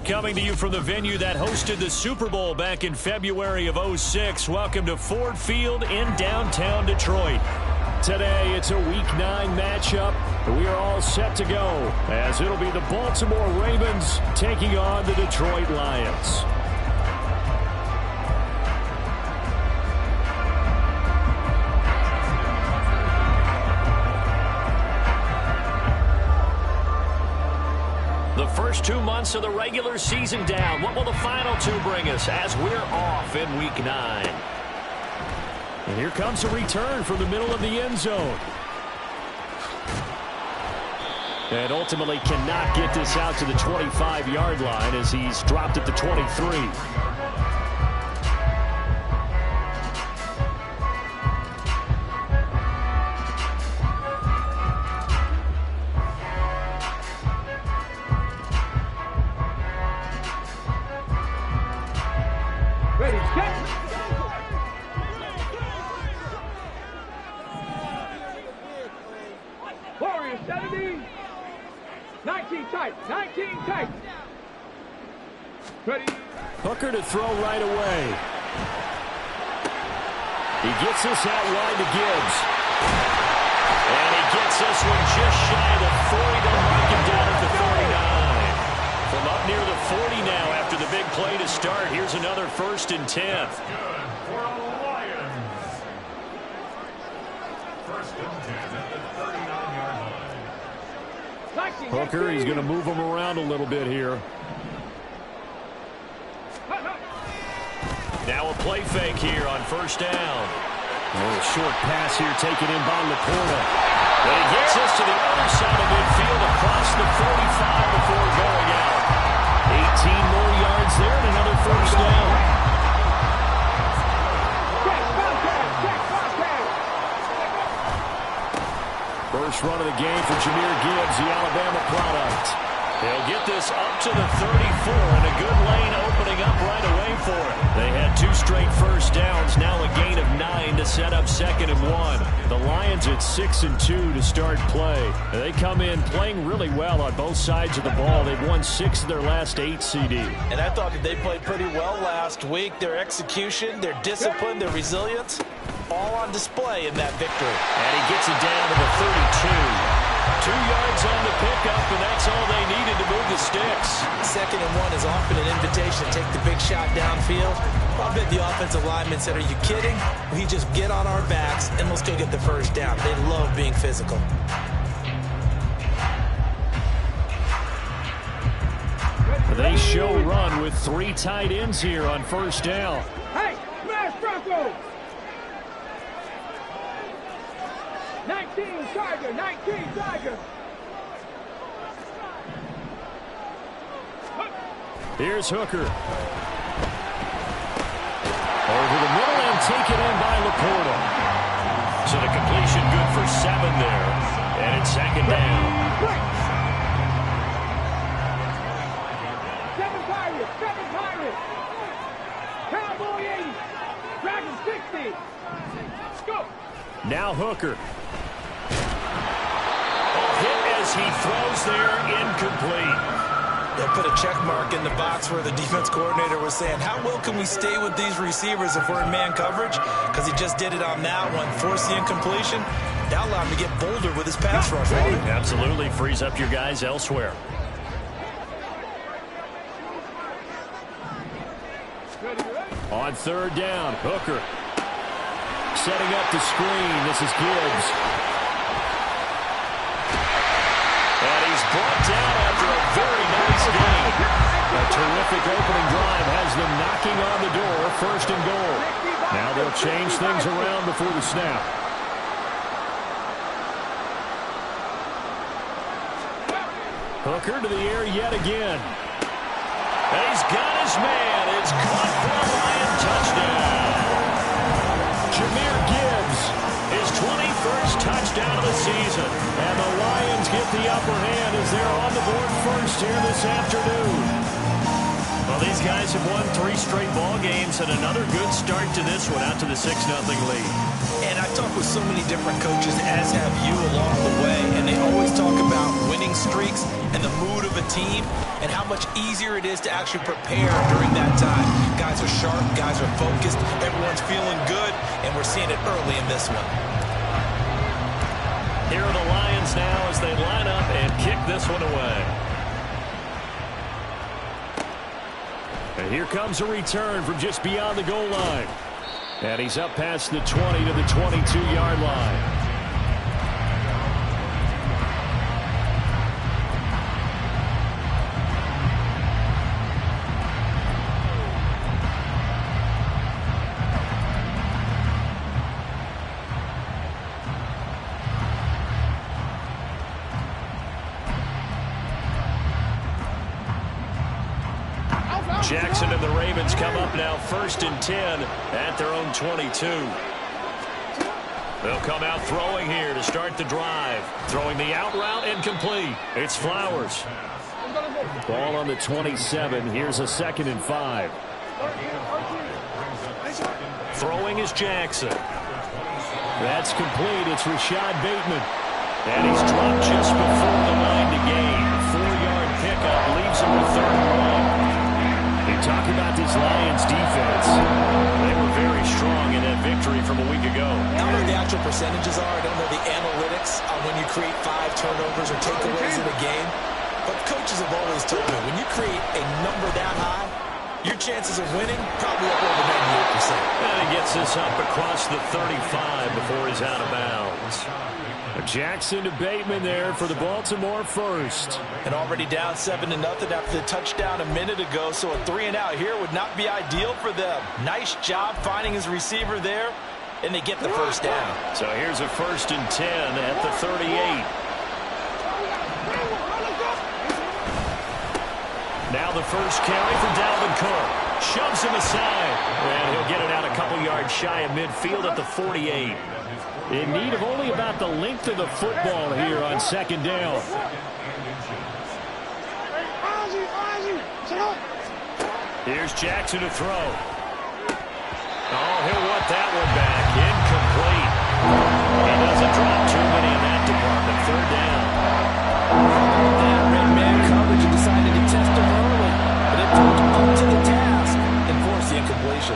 Coming to you from the venue that hosted the Super Bowl back in February of '06. Welcome to Ford Field in downtown Detroit. Today, it's a Week 9 matchup. We are all set to go, as it'll be the Baltimore Ravens taking on the Detroit Lions. The first 2 months of the regular season down. What will the final 2 bring us as we're off in Week 9? And here comes a return from the middle of the end zone. And ultimately cannot get this out to the 25-yard line as he's dropped at the 23. Ready, set. Warriors 70. 19 tight. 19 tight. Ready. Hooker to throw right away. He gets this out wide to Gibbs. And he gets this one just shy of the 40 to mark him down at the 49. From up near the 40 now after the big play to start. Here's another 1st and 10. Good for the Lions. 1st and 10 at the 39-yard line. Hooker, he's going to move him around a little bit here. Now a play fake here on 1st down. A little short pass here taken in by Laporta. But he gets us to the other side of midfield across the 45 before going out. 18 more yards there and another 1st down. First run of the game for Jahmyr Gibbs, the Alabama product. They'll get this up to the 34, and a good lane opening up right away for it. They had 2 straight 1st downs, now a gain of 9 to set up 2nd and 1. The Lions at 6 and 2 to start play. They come in playing really well on both sides of the ball. They've won 6 of their last 8 CD. And I thought that they played pretty well last week. Their execution, their discipline, their resilience, all on display in that victory. And he gets it down to the 32. 2 yards on the pickup, and that's all they needed to move the sticks. 2nd and 1 is often an invitation to take the big shot downfield. I bet the offensive linemen said, are you kidding? We just get on our backs, and we'll still get the 1st down. They love being physical. They show run with 3 tight ends here on 1st down. Hey, smash Bronco! 19 Tiger, 19 Tiger. Here's Hooker. Over the middle and taken in by Laporta. So the completion good for 7 there. And it's 2nd down. 7 Pirates, 7 Pirates. Cowboy 80, Dragon 60. Go. Now Hooker. Hit as he throws there, incomplete. They put a check mark in the box where the defense coordinator was saying, how well can we stay with these receivers if we're in man coverage? Because he just did it on that one, forced the incompletion. That allowed him to get bolder with his pass rush. Absolutely frees up your guys elsewhere. On 3rd down, Hooker. Setting up the screen. This is Gibbs. And he's brought down after a very nice game. A terrific opening drive has them knocking on the door, 1st and goal. Now they'll change things around before the snap. Hooker to the air yet again. And he's got his man. It's caught for a Lion touchdown. Jahmyr Gibbs, his 21st touchdown of the season. And the Lions get the upper hand as they're on the board first here this afternoon. Well, these guys have won 3 straight ball games and another good start to this one out to the 6-0 lead. And I've talked with so many different coaches, as have you along the way, and they always talk about winning streaks and the mood of a team and how much easier it is to actually prepare during that time. Guys are sharp, guys are focused, everyone's feeling good, and we're seeing it early in this one. Here are the Lions now as they line up and kick this one away. And here comes a return from just beyond the goal line. And he's up past the 20 to the 22-yard line. Jackson and the Ravens come up now 1st and 10 at their own 22. They'll come out throwing here to start the drive. Throwing the out route incomplete. It's Flowers. Ball on the 27. Here's a 2nd and 5. Throwing is Jackson. That's complete. It's Rashad Bateman. And he's dropped just before the line to gain. 4-yard pickup leaves him with 3rd and 1. Talk about this Lions defense. They were very strong in that victory from a week ago. I don't know what the actual percentages are. I don't know the analytics on when you create 5 turnovers or takeaways in a game. But coaches have always told me, when you create a number that high, your chances of winning probably up over 98%. And he gets this up across the 35 before he's out of bounds. Jackson to Bateman there for the Baltimore first. And already down 7-0 after the touchdown a minute ago, so a 3-and-out here would not be ideal for them. Nice job finding his receiver there, and they get the first down. So here's a 1st and 10 at the 38. Now the first carry for Dalvin Cook. Shoves him aside, and he'll get it out a couple yards shy of midfield at the 48. In need of only about the length of the football here on 2nd down. Here's Jackson to throw. Oh, he'll want that one back. Incomplete. He doesn't drop too many in that department. 3rd down. That red man coverage decided to test him early, but it proved up to the task and forced the incompletion.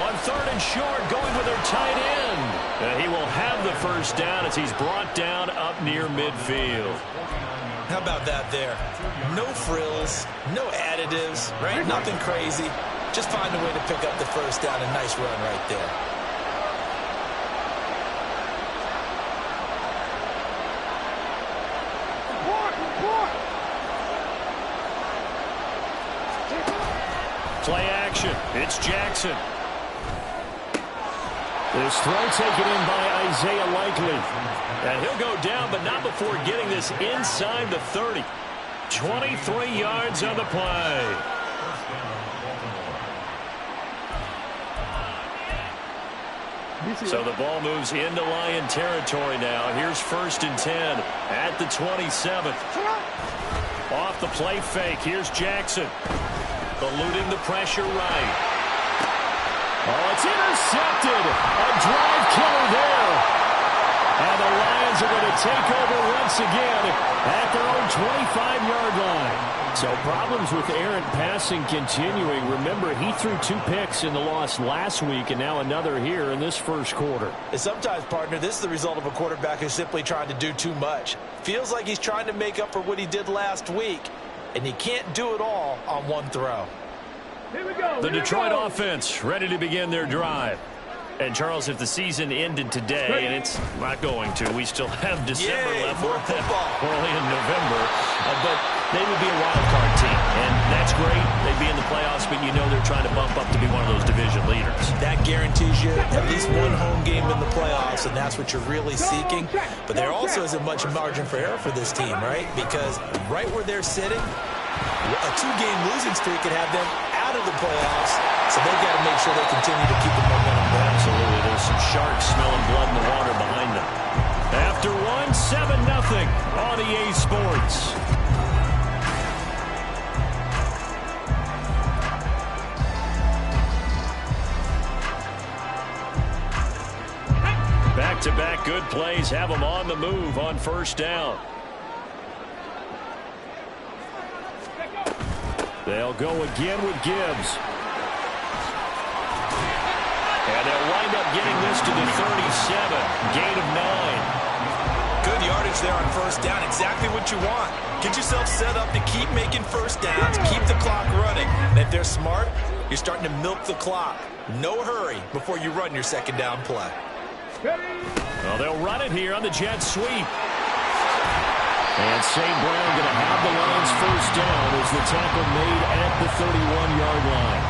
On 3rd and short, going with their tight end. He will have the first down as he's brought down up near midfield. How about that there? No frills, no additives, right? Nothing crazy. Just find a way to pick up the first down. A nice run right there. Play action. It's Jackson. This throw taken in by Isaiah Likely. And he'll go down, but not before getting this inside the 30. 23 yards on the play. So the ball moves into Lion territory now. Here's 1st and 10 at the 27. Off the play fake. Here's Jackson. Eluding the pressure right. Oh, it's intercepted. A drive killer there. And the Lions are going to take over once again at their own 25-yard line. So problems with errant passing continuing. Remember, he threw 2 picks in the loss last week and now another here in this first quarter. And sometimes, partner, this is the result of a quarterback who's simply trying to do too much. Feels like he's trying to make up for what he did last week, and he can't do it all on one throw. Here we go. The Detroit offense ready to begin their drive. And, Charles, if the season ended today, and it's not going to, we still have December left. More football. Early in November. But they would be a wild card team. And that's great. They'd be in the playoffs, but you know they're trying to bump up to be one of those division leaders. That guarantees you at least one home game in the playoffs, and that's what you're really seeking. But there also isn't much margin for error for this team, right? Because right where they're sitting, a 2-game losing streak could have them out of the playoffs, so they've got to make sure they continue to keep the momentum going. Absolutely. There's some sharks smelling blood in the water behind them. After one, 7-0 on EA Sports. Back-to-back good plays have them on the move on 1st down. They'll go again with Gibbs. And they'll wind up getting this to the 37. Gain of 9. Good yardage there on first down. Exactly what you want. Get yourself set up to keep making first downs, keep the clock running. And if they're smart, you're starting to milk the clock. No hurry before you run your second down play. Well, they'll run it here on the jet sweep. And St. Brown going to have the Lions first down as the tackle made at the 31-yard line.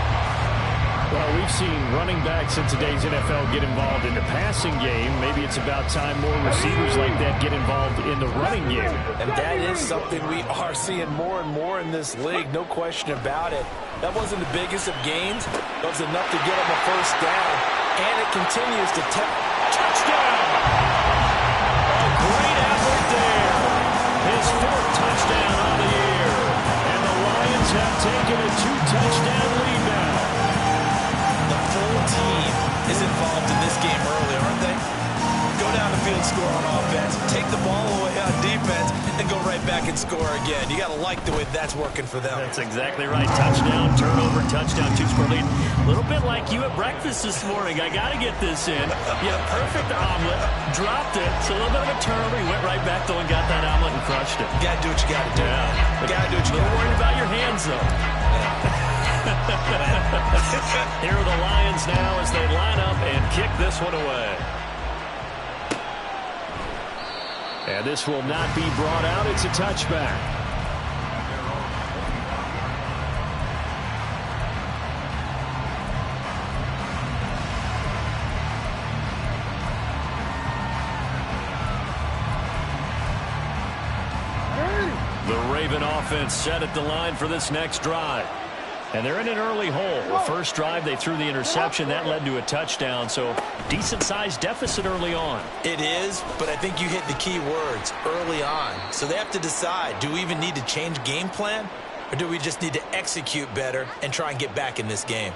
Well, we've seen running backs in today's NFL get involved in the passing game. Maybe it's about time more receivers like that get involved in the running game. And that is something we are seeing more and more in this league, no question about it. That wasn't the biggest of gains. That was enough to get him a first down. And it continues to touchdown! A great effort there. His fourth touchdown on the year. And the Lions have taken a 2-touchdown lead now. The full team is involved in this game early, aren't they? Go down the field, score on offense, take the ball away on defense, and go right back and score again. You got to like the way that's working for them. That's exactly right. Touchdown, turnover, touchdown, 2-score lead. A little bit like you at breakfast this morning. I got to get this in. You had a perfect omelet, dropped it, so a little bit of a turnover. You went right back, though, and got that omelet and crushed it. You got to do what you got to do. Yeah. You got to do what you got to do. A little worried about your hands, though. Here are the Lions now as they line up and kick this one away. And this will not be brought out. It's a touchback. The Raven offense set at the line for this next drive. And they're in an early hole. The first drive, they threw the interception. That led to a touchdown, so decent-sized deficit early on. It is, but I think you hit the key words, early on. So they have to decide, do we even need to change game plan, or do we just need to execute better and try and get back in this game?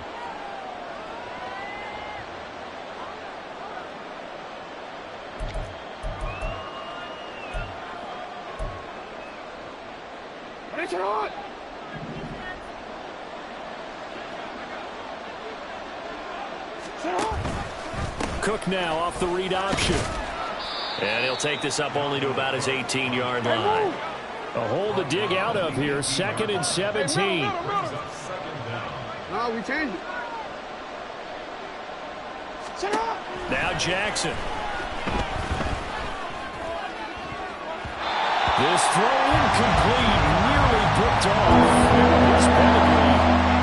Cook now off the read option. And he'll take this up only to about his 18-yard line. A hole to dig out of here. 2nd and 17. No, we changed it. Now Jackson. This throw incomplete, nearly picked off. His pedigree,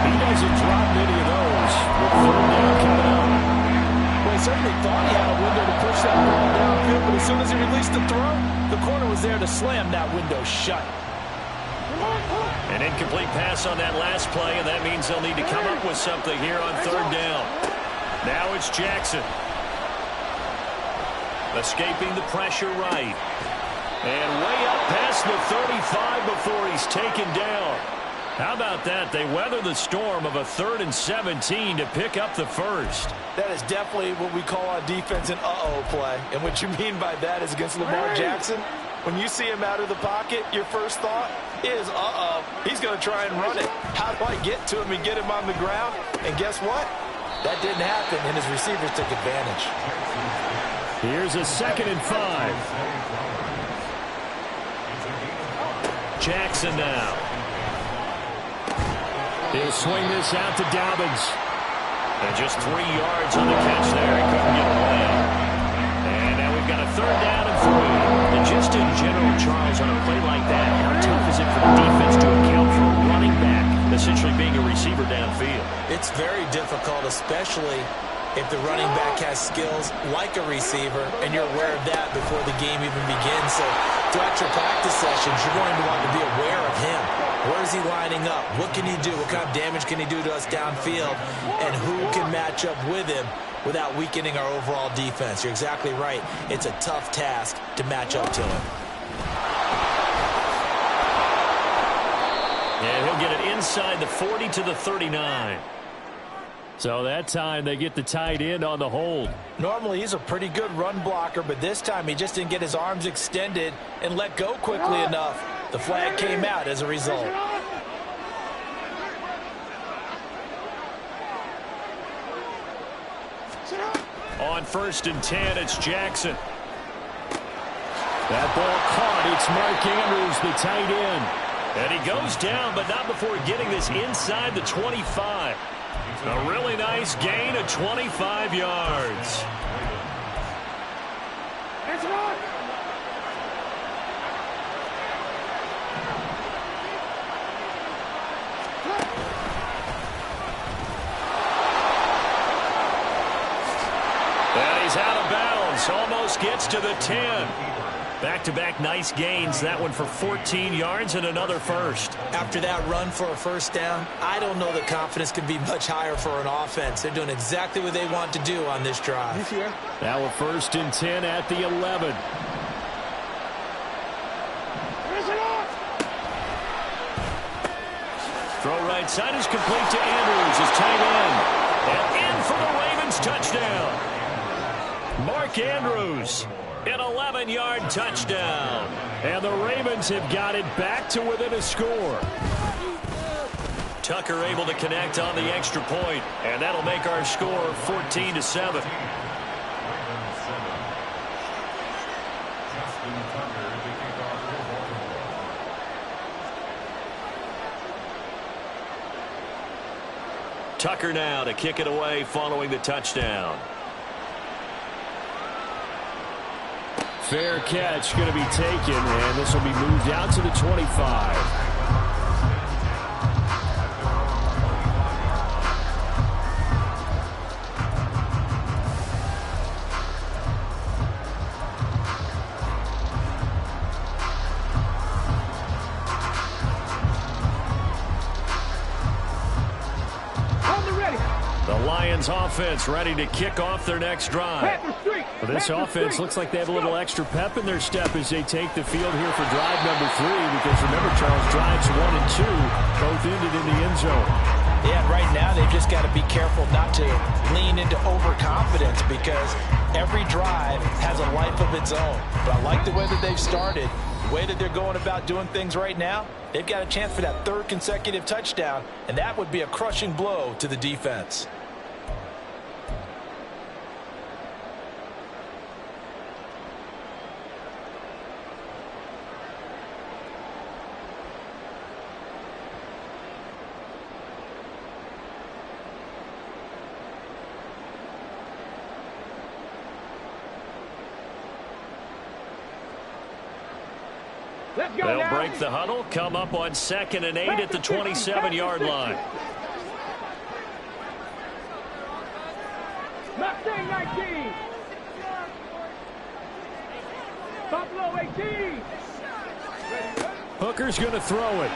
he doesn't drop many of those. With 3rd down coming up. Well, he certainly thought he had a window to push that ball downfield, but as soon as he released the throw, the corner was there to slam that window shut. An incomplete pass on that last play, and that means they'll need to come up with something here on 3rd down. Now it's Jackson. Escaping the pressure right. And way up past the 35 before he's taken down. How about that? They weather the storm of a 3rd and 17 to pick up the first. That is definitely what we call on defense an uh-oh play. And what you mean by that is against Lamar Jackson, when you see him out of the pocket, your first thought is, uh-oh, he's going to try and run it. How do I get to him and get him on the ground? And guess what? That didn't happen, and his receivers took advantage. Here's a 2nd and 5. Jackson now. He'll swing this out to Dobbins. And just 3 yards on the catch there. He couldn't get away. And now we've got a 3rd down and 3. And just in general, Charles, on a play like that, how tough is it for the defense to account for a running back essentially being a receiver downfield? It's very difficult, especially if the running back has skills like a receiver, and you're aware of that before the game even begins. So throughout your practice sessions, you're going to want to be aware of him. Where is he lining up? What can he do? What kind of damage can he do to us downfield? And who can match up with him without weakening our overall defense? You're exactly right. It's a tough task to match up to him. And he'll get it inside the 40 to the 39. So that time they get the tight end on the hold. Normally he's a pretty good run blocker, but this time he just didn't get his arms extended and let go quickly enough. The flag came out as a result. On 1st and 10, it's Jackson. That ball caught. It's Mark Andrews, the tight end. And he goes down, but not before getting this inside the 25. A really nice gain of 25 yards. That's right. And he's out of bounds. Almost gets to the 10. Back-to-back nice gains. That one for 14 yards and another first. After that run for a first down, I don't know that confidence can be much higher for an offense. They're doing exactly what they want to do on this drive. Now a 1st and 10 at the 11. Throw right side is complete to Andrews, his tight end. And in for the Ravens touchdown. Mark Andrews, an 11-yard touchdown. And the Ravens have got it back to within a score. Tucker able to connect on the extra point, and that'll make our score 14-7. Tucker now to kick it away following the touchdown. Fair catch going to be taken, and this will be moved out to the 25. Offense ready to kick off their next drive. Well, this offense looks like they have a little extra pep in their step as they take the field here for drive number 3, because remember, Charles, drives 1 and 2 both ended in the end zone. Yeah, right now they've just got to be careful not to lean into overconfidence, because every drive has a life of its own. But I like the way that they've started, the way that they're going about doing things right now. They've got a chance for that 3rd consecutive touchdown, and that would be a crushing blow to the defense. They'll break the huddle, come up on 2nd and 8 at the 27-yard line. Mustang 19. Buffalo 18. Hooker's going to throw it.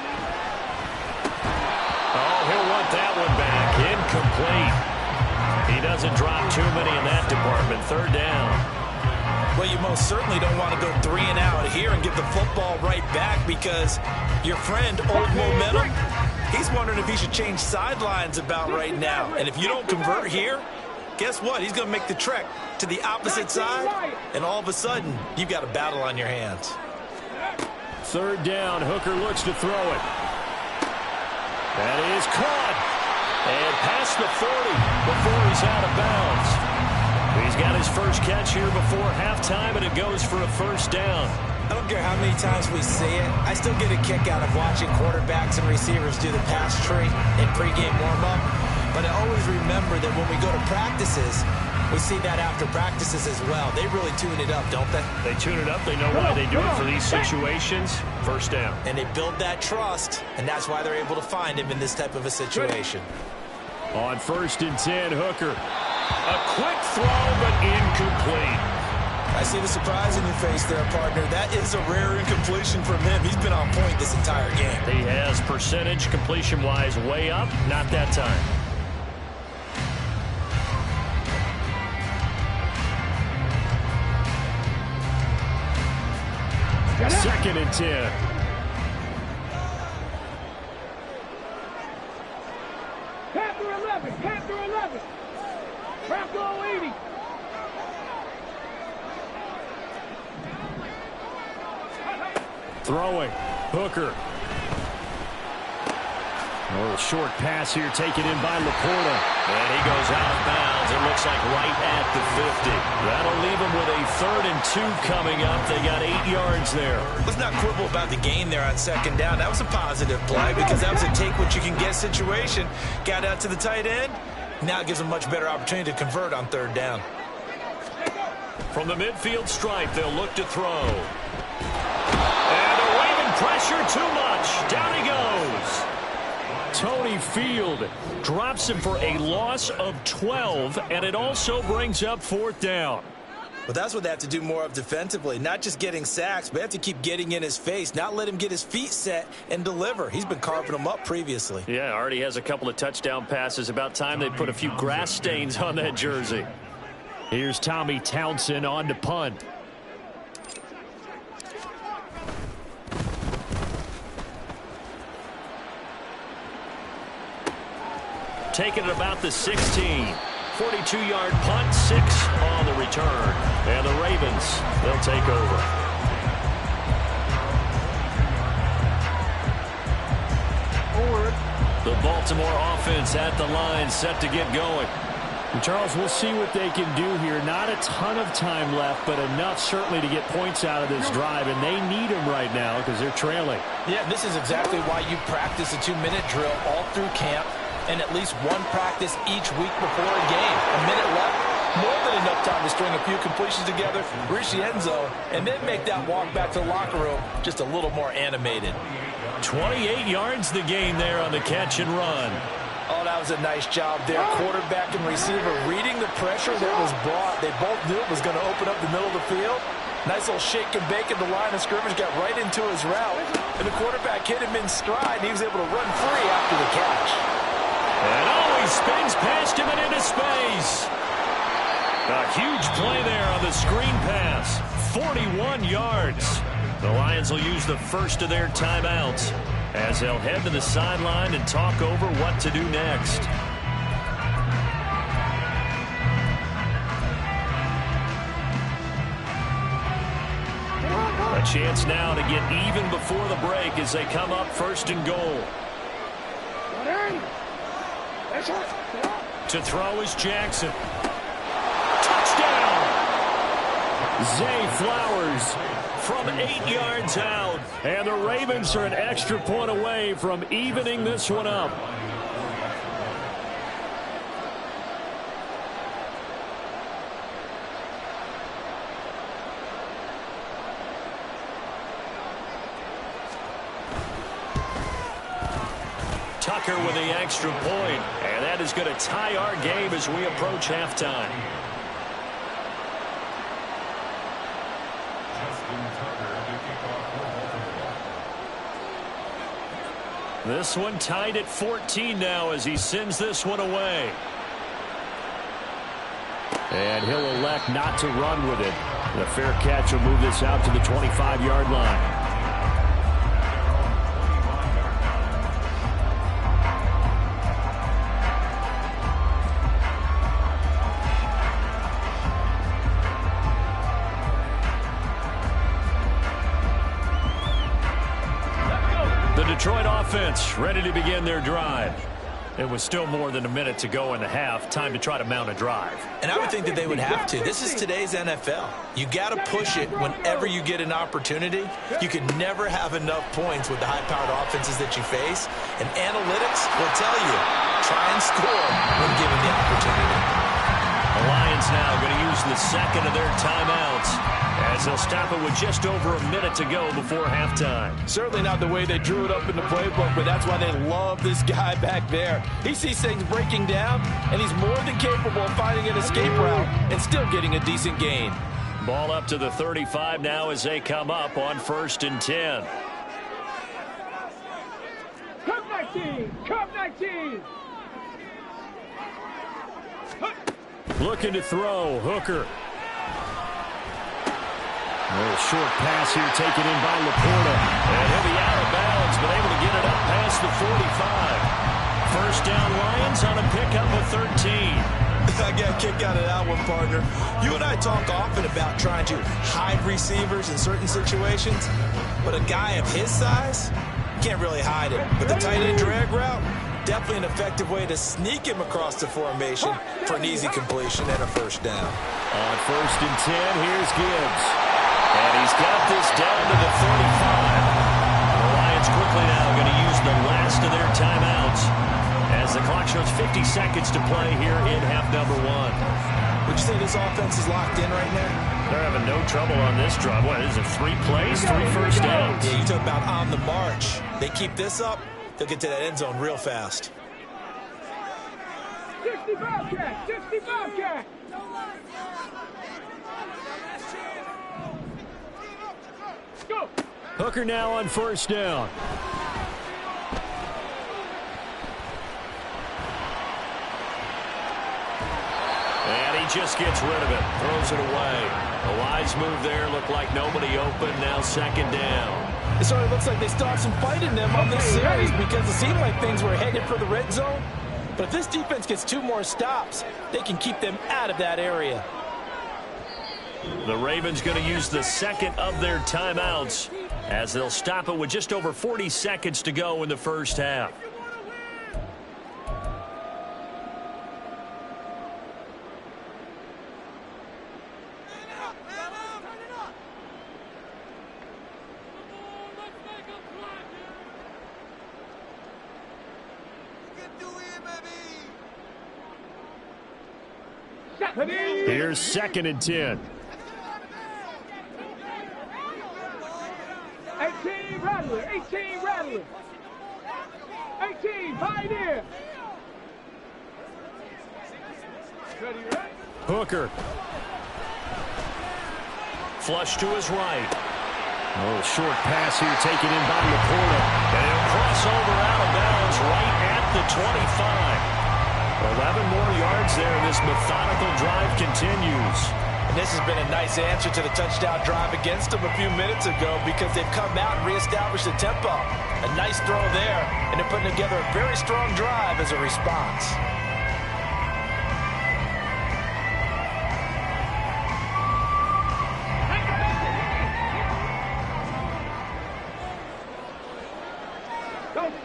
Oh, he'll want that one back. Incomplete. He doesn't drop too many in that department. 3rd down. Well, you most certainly don't want to go 3 and out here and get the football right back, because your friend, Old Momentum, he's wondering if he should change sidelines about right now. And if you don't convert here, guess what? He's going to make the trek to the opposite side, and all of a sudden, you've got a battle on your hands. 3rd down. Hooker looks to throw it. That is caught. And past the 40 before he's out of bounds. He's got his first catch here before halftime, and it goes for a 1st down. I don't care how many times we see it. I still get a kick out of watching quarterbacks and receivers do the pass tree in pregame warm-up. But I always remember that when we go to practices, we see that after practices as well. They really tune it up, don't they? They tune it up. They know why they do it for these situations. 1st down. And they build that trust, and that's why they're able to find him in this type of a situation. On 1st and 10, Hooker. A quick throw, but incomplete. I see the surprise in your face there, partner. That is a rare incompletion from him. He's been on point this entire game. He has percentage completion-wise way up. Not that time. Second and 10. Panther 11. Panther 11. Bronco 80. Throwing. Hooker. A little short pass here taken in by Laporta. And he goes out of bounds. It looks like right at the 50. That'll leave him with a 3rd and 2 coming up. They got 8 yards there. Let's not quibble about the gain there on 2nd down. That was a positive play because that was a take-what-you-can-get situation. Got out to the tight end. Now it gives them a much better opportunity to convert on 3rd down. From the midfield stripe, they'll look to throw. And a waving pressure too much. Down he goes. Tony Field drops him for a loss of 12, and it also brings up 4th down. Well, that's what they have to do more of defensively. Not just getting sacks, but have to keep getting in his face, not let him get his feet set and deliver. He's been carving them up previously. Yeah, already has a couple of touchdown passes. About time they put a few grass stains on that jersey. Here's Tommy Townsend on to punt. Taking it about the 16. 42-yard punt, 6 on the return. And the Ravens, they'll take over. The Baltimore offense at the line, set to get going. And Charles, we'll see what they can do here. Not a ton of time left, but enough certainly to get points out of this drive, and they need them right now because they're trailing. Yeah, this is exactly why you practice a 2-minute drill all through camp and at least one practice each week before a game. A minute left, more than enough time to string a few completions together, reach the end zone, and then make that walk back to the locker room just a little more animated. 28 yards the gain there on the catch and run. Oh, that was a nice job there. Quarterback and receiver reading the pressure that was brought. They both knew it was going to open up the middle of the field. Nice little shake and bake at the line of scrimmage. Got right into his route. And the quarterback hit him in stride, and he was able to run free after the catch. And he spins past him and into space. A huge play there on the screen pass. 41 yards. The Lions will use the first of their timeouts as they'll head to the sideline and talk over what to do next. A chance now to get even before the break as they come up 1st and goal. To throw is Jackson. Touchdown! Zay Flowers from 8 yards out. And the Ravens are an extra point away from evening this one up. Tucker with the extra point. And that is going to tie our game as we approach halftime. This one tied at 14 now as he sends this one away. And he'll elect not to run with it. The fair catch will move this out to the 25-yard line. Detroit offense ready to begin their drive. It was still more than a minute to go in the half. Time to try to mount a drive. And I would think that they would have to. This is today's NFL. You got to push it whenever you get an opportunity. You can never have enough points with the high-powered offenses that you face. And analytics will tell you, try and score when given the opportunity. The Lions now going to use the second of their timeouts as they'll stop it with just over a minute to go before halftime. Certainly not the way they drew it up in the playbook, but that's why they love this guy back there. He sees things breaking down, and he's more than capable of finding an escape route and still getting a decent gain. Ball up to the 35 now as they come up on 1st and 10. Cup 19! Cup 19! Looking to throw. Hooker. A little short pass here taken in by Laporta. And he'll be out of bounds, but able to get it up past the 45. First down Lions on a pickup of 13. I got a kick out of that one, partner. You and I talk often about trying to hide receivers in certain situations, but a guy of his size, can't really hide it. But the tight end drag route, definitely an effective way to sneak him across the formation for an easy completion and a first down. On 1st and 10, here's Gibbs. And he's got this down to the 35. The Lions quickly now going to use the last of their timeouts as the clock shows 50 seconds to play here in half number 1. Would you say this offense is locked in right now? They're having no trouble on this drive. What is it, 3 plays, 3 first downs? Yeah, you talk about on the march. They keep this up, they'll get to that end zone real fast. 65 cat, 65 cat. Go. Hooker now on 1st down. And he just gets rid of it, throws it away. A wise move there, looked like nobody open, now 2nd down. It sort of looks like they still have some fight in them on this series because it seemed like things were headed for the red zone. But if this defense gets 2 more stops, they can keep them out of that area. The Ravens going to use the 2nd of their timeouts as they'll stop it with just over 40 seconds to go in the first half. Here's 2nd and 10. 18 Rattler, 18 Rattler. 18 Pioneer. Ready, right? Hooker. Flush to his right. A little short pass here taken in by Laporta. And he'll cross over out of bounds right at the 25. 11 more yards there. This methodical drive continues. And this has been a nice answer to the touchdown drive against them a few minutes ago because they've come out and reestablished the tempo. A nice throw there, and they're putting together a very strong drive as a response.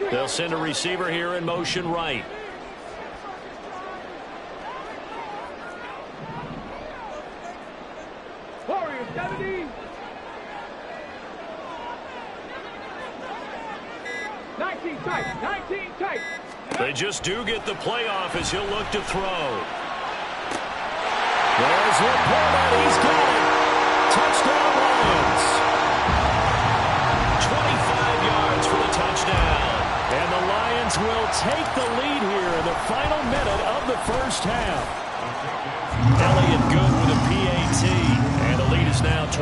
They'll send a receiver here in motion right. Warriors 70. 19 tight, 19 tight. They just do get the playoff as he'll look to throw. There's Laporta. He's got it. Touchdown Lions. 25 yards for the touchdown. And the Lions will take the lead here in the final minute of the first half. Elliott good with a PAT. And the lead is now 21-14.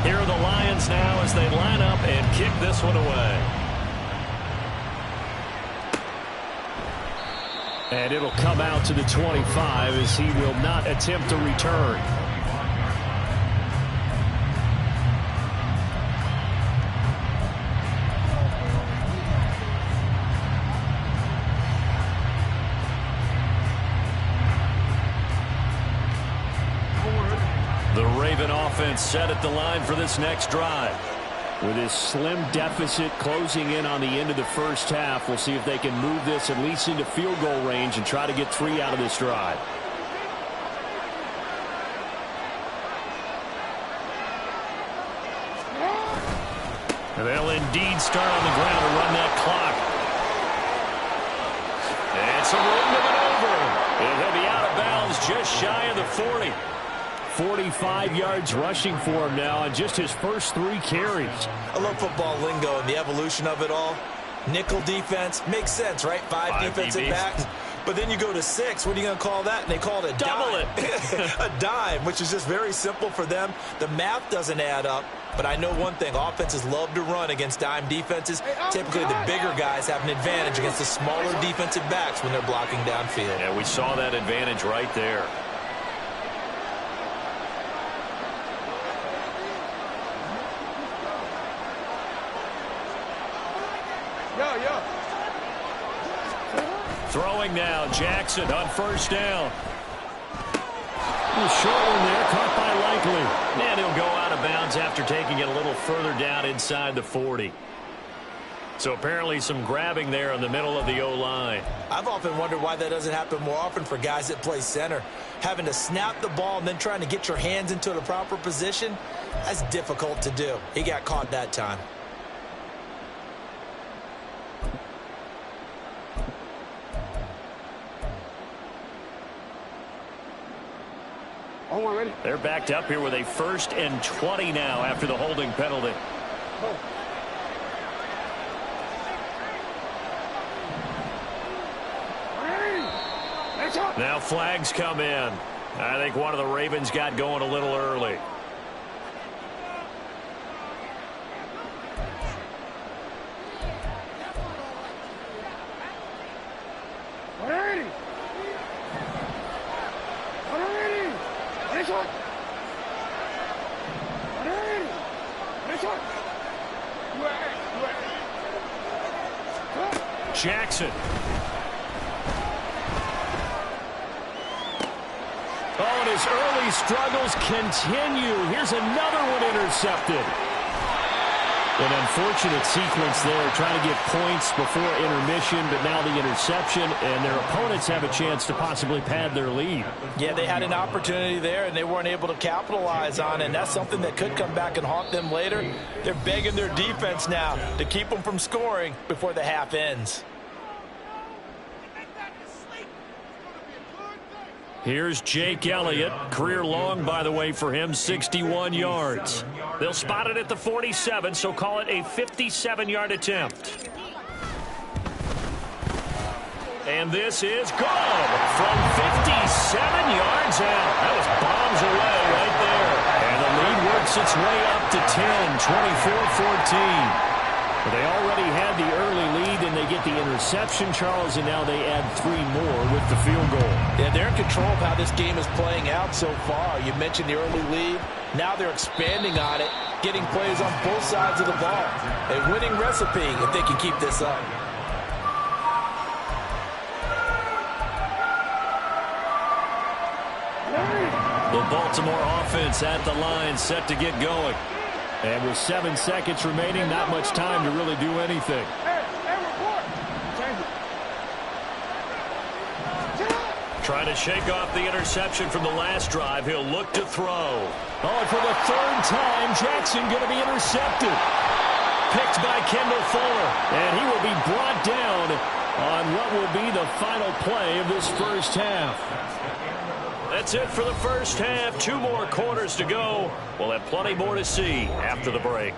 Here are the Lions now as they line up and kick this one away. And it'll come out to the 25 as he will not attempt to return. The Raven offense set at the line for this next drive. With his slim deficit closing in on the end of the first half, we'll see if they can move this at least into field goal range and try to get 3 out of this drive. And they'll indeed start on the ground to run that clock. And some room to maneuver. And he'll be out of bounds just shy of the 40. 45 yards rushing for him now on just his first 3 carries. I love football lingo and the evolution of it all. Nickel defense makes sense, right? 5 defensive DBs. backs. But then you go to 6. What are you going to call that? And they call it a Double dime. A dime, which is just very simple for them. The math doesn't add up. But I know one thing. Offenses love to run against dime defenses. Typically, the bigger guys have an advantage against the smaller defensive backs when they're blocking downfield. Yeah, we saw that advantage right there. Throwing now, Jackson on first down. The short one there, caught by Likely. And he'll go out of bounds after taking it a little further down inside the 40. So apparently some grabbing there in the middle of the O-line. I've often wondered why that doesn't happen more often for guys that play center. Having to snap the ball and then trying to get your hands into the proper position, that's difficult to do. He got caught that time. They're backed up here with a 1st and 20 now after the holding penalty. Now flags come in. I think one of the Ravens got going a little early. Jackson. Oh, and his early struggles continue. Here's another one intercepted. An unfortunate sequence there, trying to get points before intermission, but now the interception, and their opponents have a chance to possibly pad their lead. Yeah, they had an opportunity there, and they weren't able to capitalize on it, and that's something that could come back and haunt them later. They're begging their defense now to keep them from scoring before the half ends. Here's Jake Elliott. Career long, by the way, for him, 61 yards. They'll spot it at the 47, so call it a 57-yard attempt. And this is good from 57 yards out. That was bombs away right there. And the lead works its way up to 10, 24-14. They already had the early lead, and they get the interception, Charles, and now they add 3 more with the field goal. Yeah, they're in control of how this game is playing out so far. You mentioned the early lead. Now they're expanding on it, getting plays on both sides of the ball. A winning recipe if they can keep this up. The Baltimore offense at the line, set to get going. And with 7 seconds remaining, not much time to really do anything. Trying to shake off the interception from the last drive. He'll look to throw. Oh, and for the 3rd time, Jackson going to be intercepted. Picked by Kendall Fuller. And he will be brought down on what will be the final play of this first half. That's it for the first half. 2 more quarters to go. We'll have plenty more to see after the break.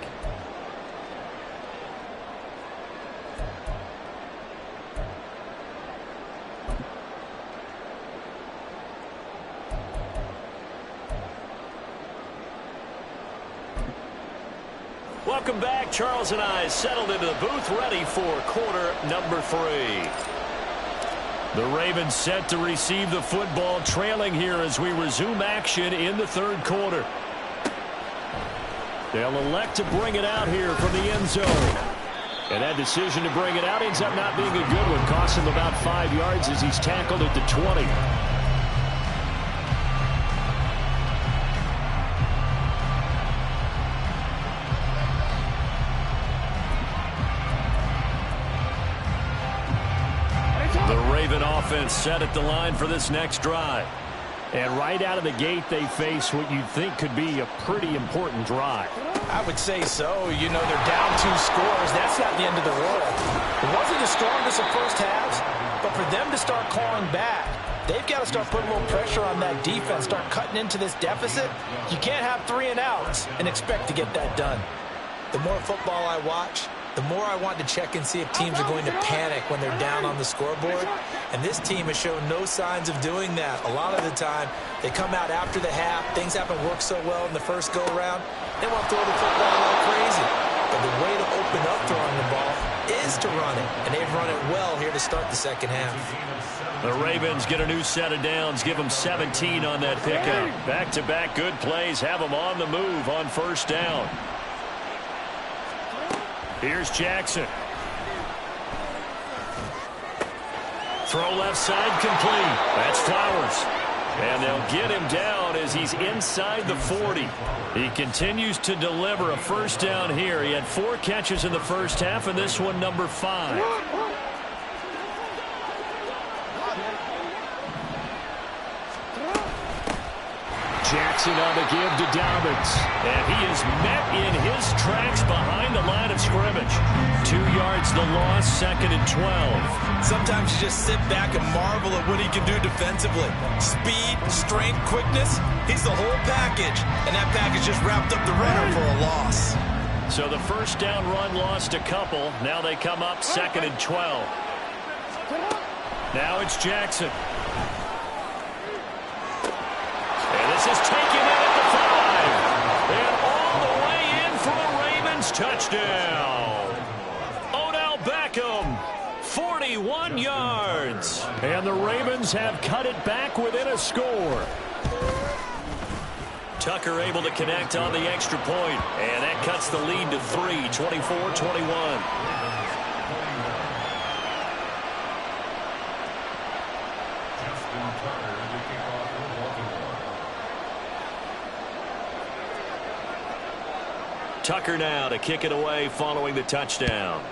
Welcome back. Charles and I settled into the booth, ready for quarter number 3. The Ravens set to receive the football, trailing here as we resume action in the 3rd quarter. They'll elect to bring it out here from the end zone. And that decision to bring it out ends up not being a good one. Costs him about 5 yards as he's tackled at the 20. Offense set at the line for this next drive. And right out of the gate, they face what you'd think could be a pretty important drive. I would say so. You know, they're down 2 scores. That's not the end of the world. It wasn't the strongest of first halves, but for them to start clawing back, they've got to start putting a little pressure on that defense, start cutting into this deficit. You can't have 3 and outs and expect to get that done. The more football I watch, the more I want to check and see if teams are going to panic when they're down on the scoreboard. And this team has shown no signs of doing that. A lot of the time, they come out after the half. Things haven't worked so well in the first go-around. They want to throw the football like crazy. But the way to open up throwing the ball is to run it. And they've run it well here to start the second half. The Ravens get a new set of downs. Give them 17 on that pickup. Back-to-back good plays. Have them on the move on first down. Here's Jackson. Throw left side complete. That's Flowers. And they'll get him down as he's inside the 40. He continues to deliver a first down here. He had 4 catches in the first half, and this one number 5. Jackson on the give to Dobbins. And he is met in his tracks behind the line of scrimmage. 2 yards the loss, 2nd and 12. Sometimes you just sit back and marvel at what he can do defensively. Speed, strength, quickness, he's the whole package. And that package just wrapped up the runner for a loss. So the first down run lost a couple. Now they come up 2nd and 12. Now it's Jackson. And this is taken in at the 5. And all the way in for a Ravens touchdown. Odell Beckham, 41 yards. And the Ravens have cut it back within a score. Tucker able to connect on the extra point. And that cuts the lead to 3, 24-21. Tucker now to kick it away following the touchdown.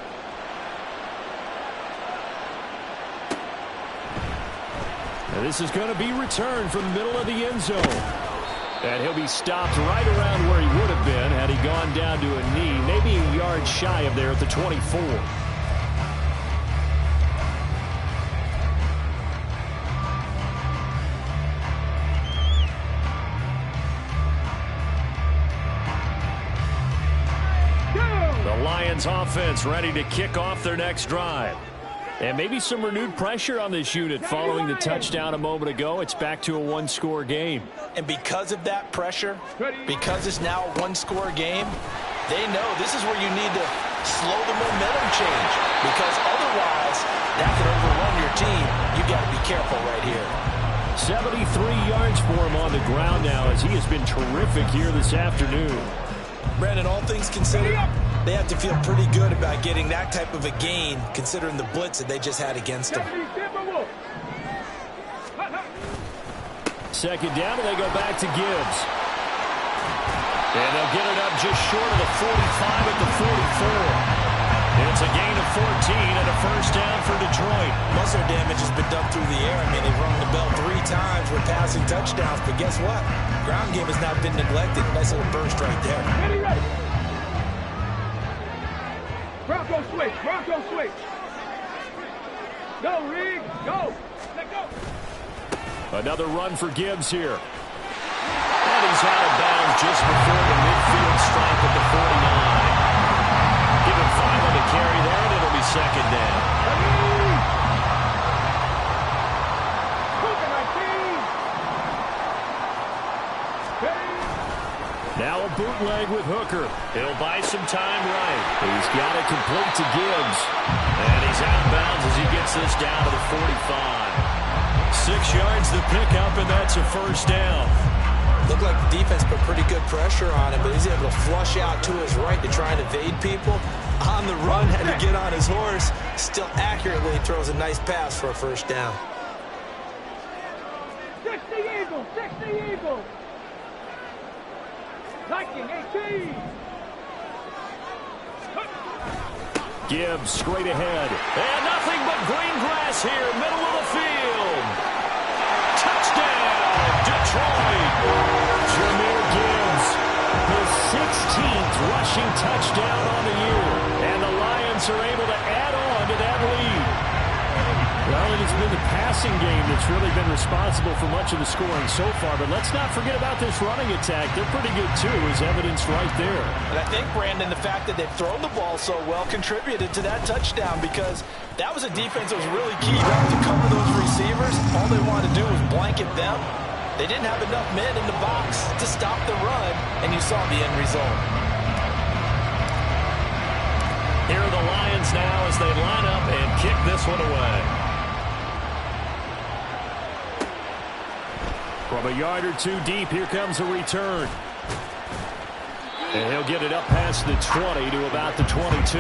And this is going to be returned from the middle of the end zone. And he'll be stopped right around where he would have been had he gone down to a knee, maybe a yard shy of there at the 24. Lions offense ready to kick off their next drive. And maybe some renewed pressure on this unit following the touchdown a moment ago. It's back to a 1-score game. And because of that pressure, because it's now a 1-score game, they know this is where you need to slow the momentum change. Because otherwise, that could overrun your team. You got to be careful right here. 73 yards for him on the ground now as he has been terrific here this afternoon. Brandon, all things considered, they have to feel pretty good about getting that type of a gain, considering the blitz that they just had against them. Second down, and they go back to Gibbs. And they'll get it up just short of the 45 at the 44. It's a gain of 14 and a first down for Detroit. Muscle damage has been done through the air. I mean, they've rung the bell 3 times with passing touchdowns, but guess what? Ground game has not been neglected. Nice little burst right there. Ready, ready. Bronco switch, Bronco switch. Go, Reed, go. Let go. Another run for Gibbs here. And he's out of bounds just before the midfield stripe at the 49. Give him 5 on the carry there, and it'll be second down. Now a bootleg with Hooker. He'll buy some time right. He's got it complete to Gibbs. And he's out of bounds as he gets this down to the 45. 6 yards the pickup, and that's a first down. Looked like the defense put pretty good pressure on him, but he's able to flush out to his right to try and evade people. On the run, had to get on his horse. Still accurately throws a nice pass for a first down. 60 Eagles, 60 Eagles. 1918. Gibbs straight ahead. And nothing but green grass here, middle of the field. Touchdown, Detroit. Jameer Gibbs, his 16th rushing touchdown on the year. And the Lions are able to add on to that lead. Well, it's been the passing game that's really been responsible for much of the scoring so far. But let's not forget about this running attack. They're pretty good, too, as evidenced right there. And I think, Brandon, the fact that they've thrown the ball so well contributed to that touchdown because that was a defense that was really key. You have to cover those receivers. All they wanted to do was blanket them. They didn't have enough men in the box to stop the run, and you saw the end result. Here are the Lions now as they line up and kick this one away. From a yard or two deep, here comes a return. And he'll get it up past the 20 to about the 22.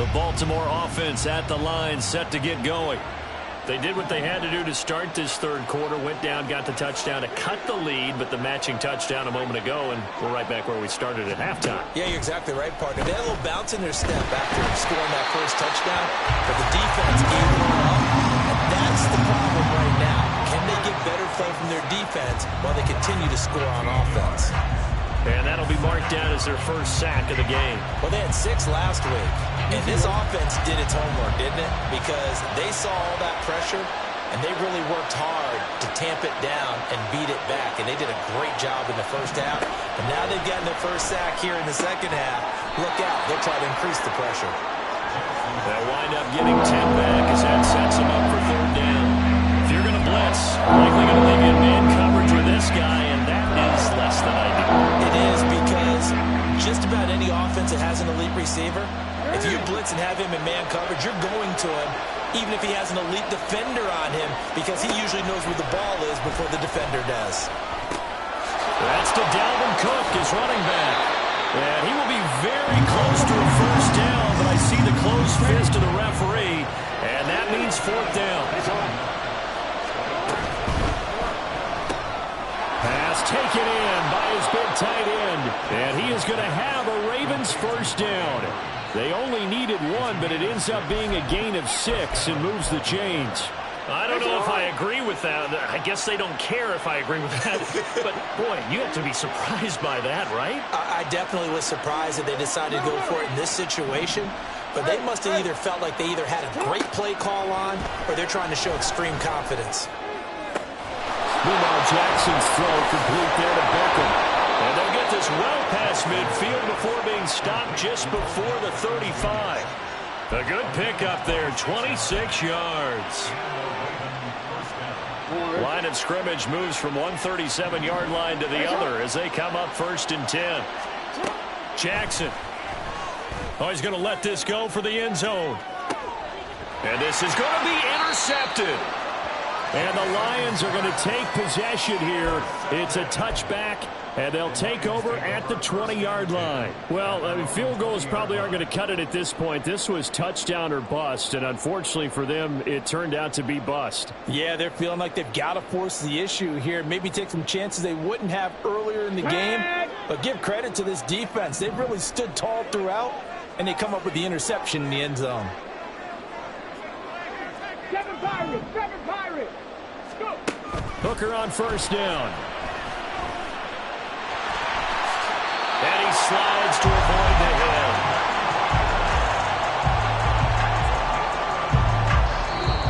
The Baltimore offense at the line, set to get going. They did what they had to do to start this third quarter. Went down, got the touchdown to cut the lead, but the matching touchdown a moment ago, and we're right back where we started at halftime. Yeah, you're exactly right, partner. They had a little bounce in their step after scoring that first touchdown, but the defense gave it all up, and that's the problem right now. Can they get better play from their defense while they continue to score on offense? And that'll be marked down as their first sack of the game. Well, they had 6 last week, and this offense did its homework, didn't it? Because they saw all that pressure, and they really worked hard to tamp it down and beat it back, and they did a great job in the first half. And now they've gotten their first sack here in the second half. Look out. They'll try to increase the pressure. They'll wind up getting 10 back as that sets them up for third down. If you're going to blitz, likely going to leave you in man coverage with this guy, and that is less than ideal. It is, because just about any offense that has an elite receiver, if you blitz and have him in man coverage, you're going to him, even if he has an elite defender on him, because he usually knows where the ball is before the defender does. That's to Dalvin Cook, his running back. And he will be very close to a first down, but I see the closed fist of the referee, and that means fourth down. Pass taken in by his big tight end, and he is going to have a Ravens first down. They only needed 1, but it ends up being a gain of 6 and moves the chains. I don't know if I agree with that. I guess they don't care if I agree with that. But, boy, you have to be surprised by that, right? I definitely was surprised that they decided to go for it in this situation. But they must have either felt like they either had a great play call on or they're trying to show extreme confidence. Meanwhile, Jackson's throw complete there to Beckham. And they'll get this well past midfield before being stopped just before the 35. A good pickup there, 26 yards. Line of scrimmage moves from one 37-yard line to the other as they come up 1st and 10. Jackson. Oh, he's going to let this go for the end zone. And this is going to be intercepted. And the Lions are going to take possession here. It's a touchback, and they'll take over at the 20-yard line. Well, I mean, field goals probably aren't going to cut it at this point. This was touchdown or bust, and unfortunately for them, it turned out to be bust. Yeah, they're feeling like they've got to force the issue here. Maybe take some chances they wouldn't have earlier in the game. But give credit to this defense. They've really stood tall throughout, and they come up with the interception in the end zone. 7 Pirates! 7 Pirates! Go! Hooker on first down. And he slides to avoid the hit.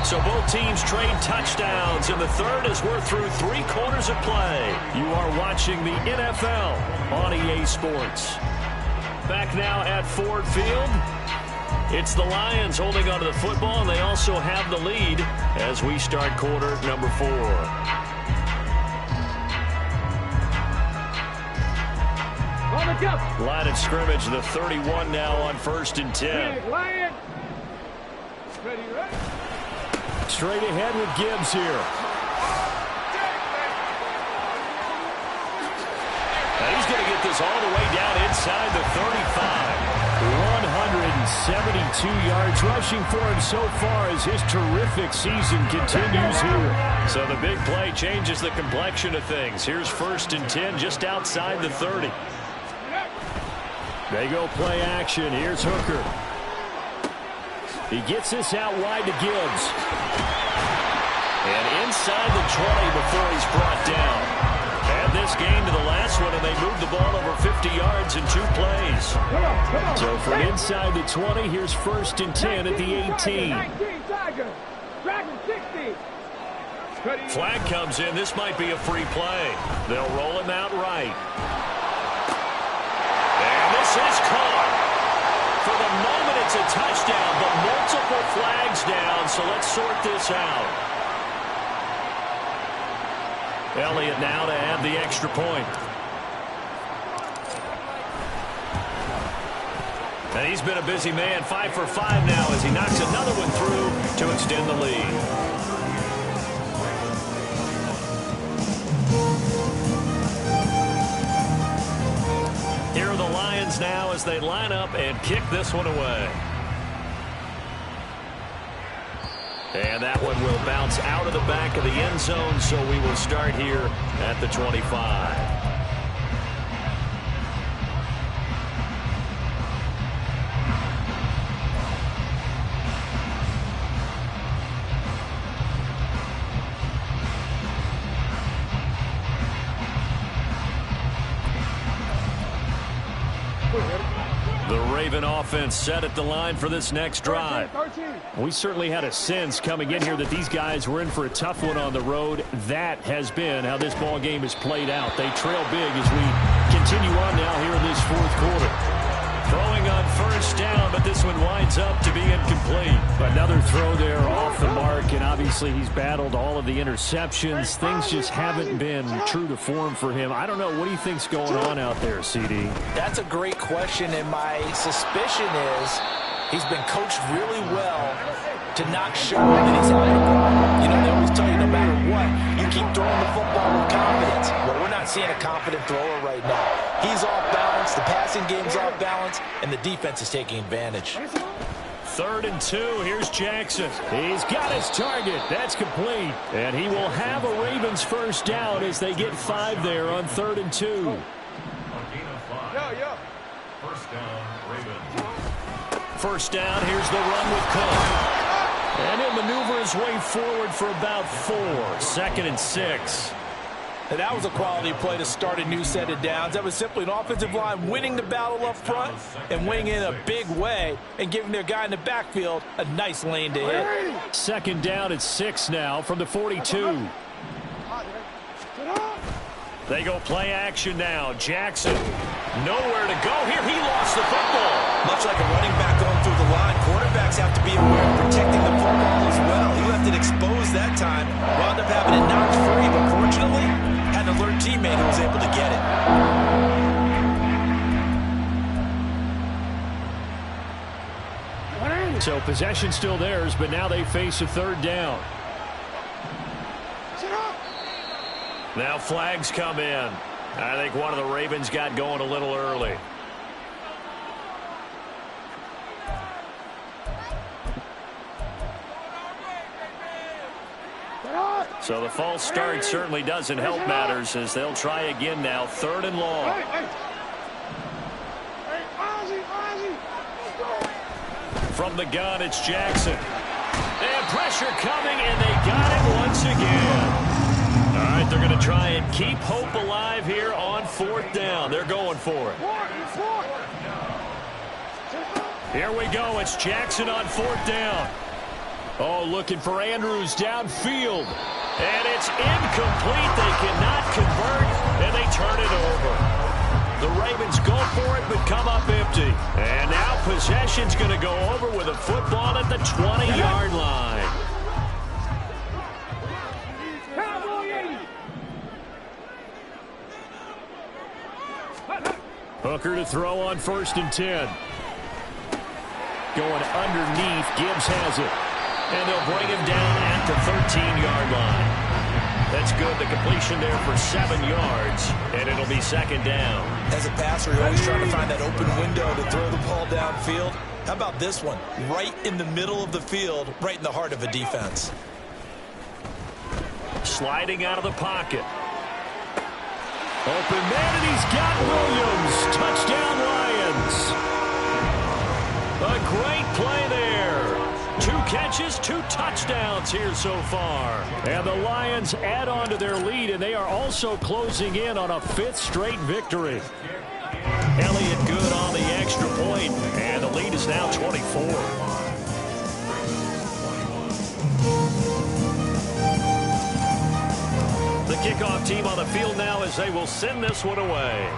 So both teams trade touchdowns in the third as we're through 3 quarters of play. You are watching the NFL on EA Sports. Back now at Ford Field. It's the Lions holding onto the football, and they also have the lead as we start quarter number 4. Line of scrimmage, the 31 now on 1st and 10. Lion. Ready, ready. Straight ahead with Gibbs here. Now he's going to get this all the way down inside the 35. 172 yards rushing for him so far as his terrific season continues here. So the big play changes the complexion of things. Here's 1st and 10 just outside the 30. They go play action. Here's Hooker. He gets this out wide to Gibbs. And inside the 20 before he's brought down. Add this game to the last one, and they moved the ball over 50 yards in 2 plays. So from inside the 20, here's 1st and 10 at the 18. 19, Tiger. Dragon 60. Flag comes in. This might be a free play. They'll roll him out right. And this is caught. For the moment, it's a touchdown, but multiple flags down, so let's sort this out. Elliott now to add the extra point. And he's been a busy man, 5 for 5 now as he knocks another one through to extend the lead. Here are the Lions now as they line up and kick this one away. And that one will bounce out of the back of the end zone, so we will start here at the 25. The Raven offense set at the line for this next drive. We certainly had a sense coming in here that these guys were in for a tough one on the road. That has been how this ball game is played out. They trail big as we continue on now here in this fourth quarter. Throwing on first down, but this one winds up to be incomplete. Another throw there off the mark, and obviously he's battled all of the interceptions. Things just haven't been true to form for him. I don't know. What do you think's going on out there, CD? That's a great question, and my suspicion is he's been coached really well to not show that he's having a problem. You know, they always tell you no matter what, you keep throwing the football with confidence. Well, we're not seeing a confident thrower right now. He's off balance, the passing game's off balance, and the defense is taking advantage. 3rd and 2. Here's Jackson. He's got his target. That's complete. And he will have a Ravens first down as they get 5 there on 3rd and 2. A gain of 5. First down, Ravens. First down. Here's the run with Cook. And he'll maneuver his way forward for about 4. 2nd and 6. And that was a quality play to start a new set of downs. That was simply an offensive line winning the battle up front and winning in a big way and giving their guy in the backfield a nice lane to hit. 2nd down at 6 now from the 42. They go play action now. Jackson, nowhere to go here. He lost the football. Much like a running back going through the line, quarterbacks have to be aware of protecting the football as well. He left it exposed that time, wound up having it knocked free, but fortunately, had an alert teammate who was able to get it. So possession still theirs, but now they face a 3rd down. Now flags come in. I think one of the Ravens got going a little early. So the false start certainly doesn't help matters as they'll try again now. 3rd and long. From the gun, it's Jackson. And pressure coming, and they got it once again. All right, they're going to try and keep hope alive here on 4th down. They're going for it. Here we go. It's Jackson on 4th down. Oh, looking for Andrews downfield. And it's incomplete. They cannot convert, and they turn it over. The Ravens go for it, but come up empty. And now possession's going to go over with a football at the 20-yard line. Hooker to throw on 1st and 10. Going underneath. Gibbs has it. And they'll bring him down at the 13-yard line. That's good. The completion there for 7 yards, and it'll be 2nd down. As a passer, you're always trying to find that open window to throw the ball downfield. How about this one? Right in the middle of the field, right in the heart of a defense. Sliding out of the pocket. Open man, and he's got Williams. Touchdown, Lions. A great play there. 2 catches, 2 touchdowns here so far. And the Lions add on to their lead, and they are also closing in on a 5th straight victory. Elliott good on the extra point, and the lead is now 24. The kickoff team on the field now as they will send this one away.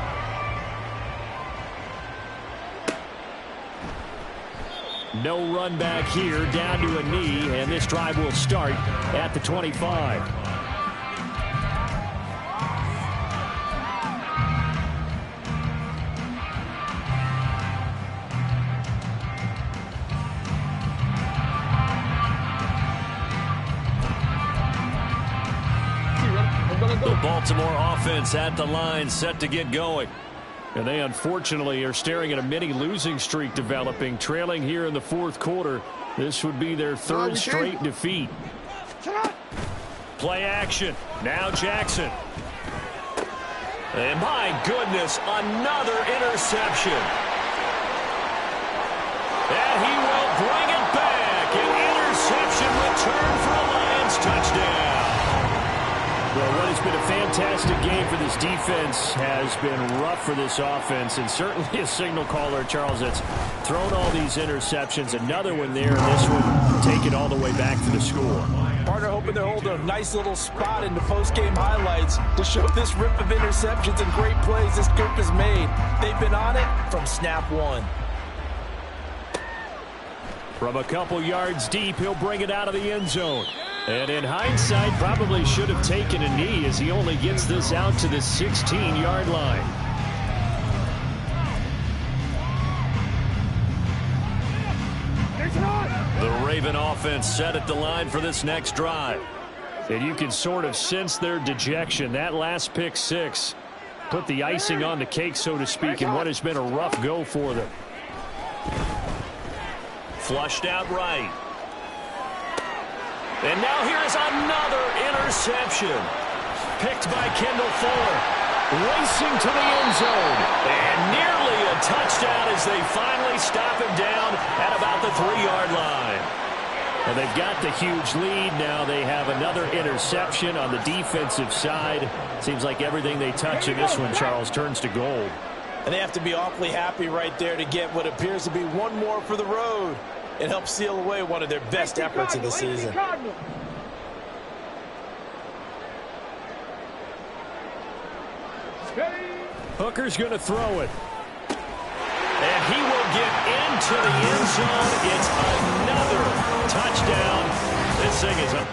No run back here, down to a knee, and this drive will start at the 25. The Baltimore offense at the line, set to get going. And they unfortunately are staring at a mini losing streak developing, trailing here in the 4th quarter This would be their third straight defeat. Play action. Now Jackson. And my goodness, another interception. And he will bring it back. An interception return for a Lions touchdown. Well, what has been a fantastic game for this defense has been rough for this offense, and certainly a signal caller, Charles, that's thrown all these interceptions. Another one there, and this one take it all the way back to the score. Partner hoping they're holding a nice little spot in the post-game highlights to show this rip of interceptions and great plays this group has made. They've been on it from snap one. From a couple yards deep, he'll bring it out of the end zone. And in hindsight, probably should have taken a knee as he only gets this out to the 16-yard line. The Raven offense set at the line for this next drive. And you can sort of sense their dejection. That last pick six put the icing on the cake, so to speak, in what has been a rough go for them. Flushed out right. And now here's another interception. Picked by Kendall Fuller. Racing to the end zone. And nearly a touchdown as they finally stop him down at about the 3-yard line. Well, they've got the huge lead. Now they have another interception on the defensive side. Seems like everything they touch in this one, Charles, turns to gold. And they have to be awfully happy right there to get what appears to be one more for the road. It helps seal away one of their best efforts of the season. Hooker's going to throw it. And he will get into the end zone. It's another touchdown. This thing is up.